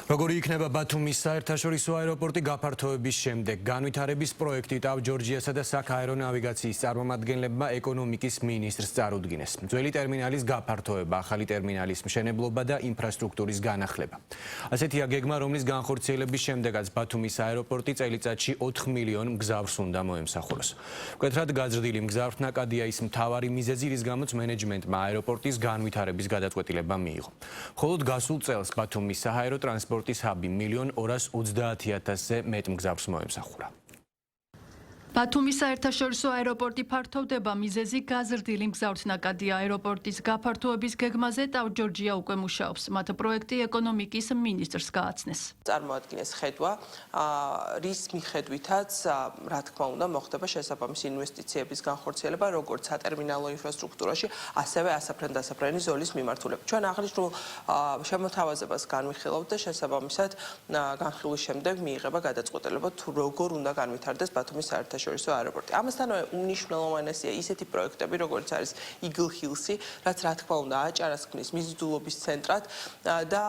როგორი იქნება ბათუმის საერთაშორისო აეროპორტი გაფართოების შემდეგ? განვითარების პროექტი ტავ-ჯორჯიასა და საქაერო ნავიგაციის წარმომადგენლებმა ეკონომიკის მინისტრს წარუდგინეს. ძველი ტერმინალის გაფართოება, ახალი ტერმინალის მშენებლობა და ინფრასტრუქტურის განახლება. ასეთია გეგმა, რომლის განხორციელების შემდეგაც ბათუმის აეროპორტი წელიწადში 4 მილიონ მგზავრს უნდა მოემსახუროს. მკვეთრად გაზრდილი მგზავრთნაკადია ის მთავარი მიზეზი, რის გამოც მენეჯმენტმა აეროპორტის განვითარების გადაწყვეტილება მიიღო. მხოლოდ გასულ წელს ბათუმის საჰაერო ტრანსპორტის ჰაბი 1.230.000-ზე მეტ მგზავრს მოემსახურა. ბათუმის საერთაშორისო აეროპორტი ფართოვდება, მიზეზი გაზრდილი მგზავრთნაკადია. აეროპორტის გაფართოების გეგმაზე ტავ-ჯორჯია უკვე მუშაობს. მათ პროექტი ეკონომიკის მინისტრს გააცნეს. წარმოადგინეს ხედვა, რის მიხედვითაც, რა თქმა უნდა, მოხდება შესაბამისი ინვესტიციების განხორციელება, როგორც სატერმინალო ინფრასტრუქტურაში, ასევე ასაფრენ-დასაფრენი ზოლის მიმართულებით. ჩვენ აღნიშნულ შემოთავაზებას განვიხილავთ და შესაბამისად განხილვის შემდეგ მიიღება გადაწყვეტილება, თუ როგორ უნდა განვითარდეს ბათუმის საერთაშორისო აეროპორტი. ამასთანავე უმნიშვნელოვანესია ისეთი პროექტები, როგორც არის Eagle Hills-ი, რაც რა თქმა უნდა აჭარას ქმნის მიზიდულობის ცენტრად და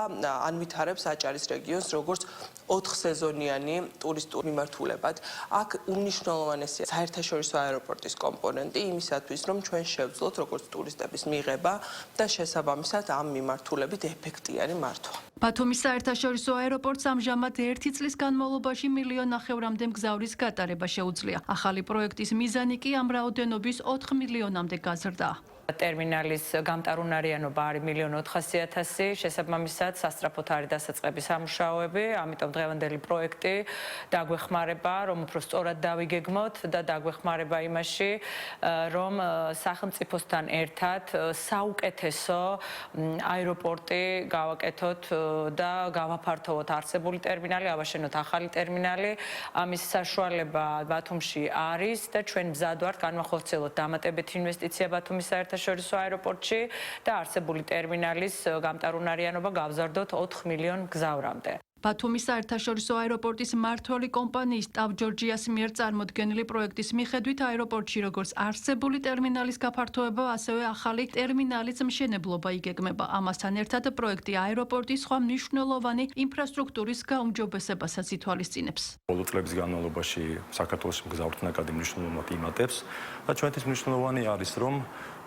ანვითარებს აჭარის რეგიონს როგორც 4 სეზონიანი ტურისტულ მიმართულებად. აქ უმნიშვნელოვანესია საერთაშორისო აეროპორტის კომპონენტი იმისათვის, რომ ჩვენ შევძლოთ როგორც ტურისტების მიღება და შესაბამისად ამ მიმართულებით ეფექტიანი მართვა. ბათუმის საერთაშორისო აეროპორტს ამჟამად 1 წლის განმავლობაში 1.5 მილიონამდე მგზავრის გატარება შეუძლია. ახალი პროექტის მიზანი კი ამ რაოდენობის 4 მილიონამდე გაზრდა. ტერმინალის გამტარუნარიანობა არის 1.400.000, შესაბამისად სასწრაფოდ არის დასაწყების სამუშაოები, ამიტომ დღევანდელი პროექტი დაგვეხმარება, რომ უფრო სწორად დავიგეგმოთ და დაგვეხმარება იმაში, რომ სახელმწიფოსთან ერთად საუკეთესო აეროპორტი გავაკეთოთ და გავაფართოვოთ არსებული ტერმინალი, ავაშენოთ ახალი ტერმინალი. ამის საშუალება ბათუმში არის და ჩვენ მზად ვართ განვახორციელოთ დამატებითი ინვესტიცია ბათუმის საერთაშორისო აეროპორტში და არსებული ტერმინალის გამტარუნარიანობა გავზარდოთ 4 მილიონ მგზავრამდე. ბათუმის საერთაშორისო აეროპორტის მმართველი კომპანიის ტავ-ჯორჯიას მიერ წარმოდგენილი პროექტის მიხედვით აეროპორტში როგორც არსებული ტერმინალის გაფართოება, ასევე ახალი ტერმინალის მშენებლობა იგეგმება. ამასთან ერთად პროექტი აეროპორტის სხვა მნიშვნელოვანი ინფრასტრუქტურის გაუმჯობესებასაც ითვალისწინებს. ბოლო წლების განმავლობაში საქართველოს მგზავრთნაკადი მნიშვნელოვნად იმატებს და ჩვენთვის მნიშვნელოვანი არის, რომ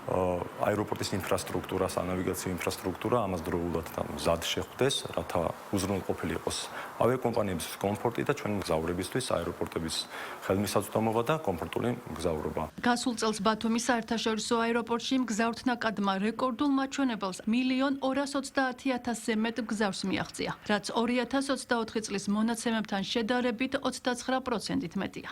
აეროპორტის ინფრასტრუქტურა, სანავიგაციო ინფრასტრუქტურა ამას დროულად და მზად შეხვდეს, რათა უზრუნველყოფილი იყოს ავიაკომპანიების კომფორტი და ჩვენ მგზავრებისთვის აეროპორტების ხელმისაწვდომობა და კომფორტული მგზავრობა. გასულ წელს ბათუმის საერთაშორისო აეროპორტში მგზავრთნაკადმა რეკორდულ მაჩვენებელს 1.230.000-ზე მეტ მგზავრს მიაღწია, რაც 2024 წლის მონაცემებთან შედარებით 29%-ით მეტია.